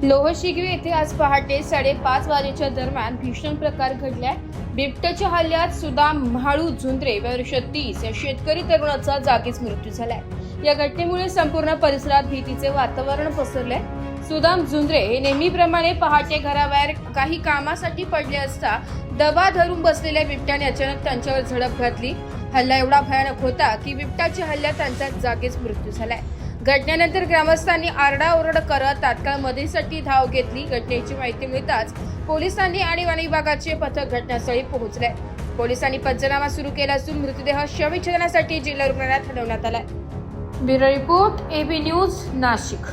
लोहशिगवी येथे आज पहाटे 5:30 वाजेच्या दरम्यान भीषण प्रकार घडलाय। बिबट्याच्या हल्ल्यात सुदाम म्हाळू झुंद्रे वर्ष 30 या शेतकरी तरुणाचा जागीच मृत्यू झालाय। या घटनेमुळे संपूर्ण परिसरात भीतीचे वातावरण पसरले। सुदाम झुंद्रे हे नेहमीप्रमाणे पहाटे घराबाहेर काही कामासाठी पडले असता दबा धरून बसलेल्या बिबट्याने अचानक त्यांच्यावर झडप घातली। हल्ला एवढा भयानक होता की बिबट्याच्या हल्ल्यात त्यांचा जागीच मृत्यू झालाय। घटनेनंतर ग्रामस्थांनी आरडाओरड करत तात्काळ मदतीसाठी धाव घेतली। घटनेची माहिती मिळताच पोलिसांनी आणि वन विभागाचे पथक घटनास्थळी पोहोचले। पोलिसांनी पंचनामा सुरू केला असून मृतदेह शवविच्छेदनासाठी जिल्हा रुग्णालयात हलवण्यात आलाय। Bureau report, AB news, Nashik.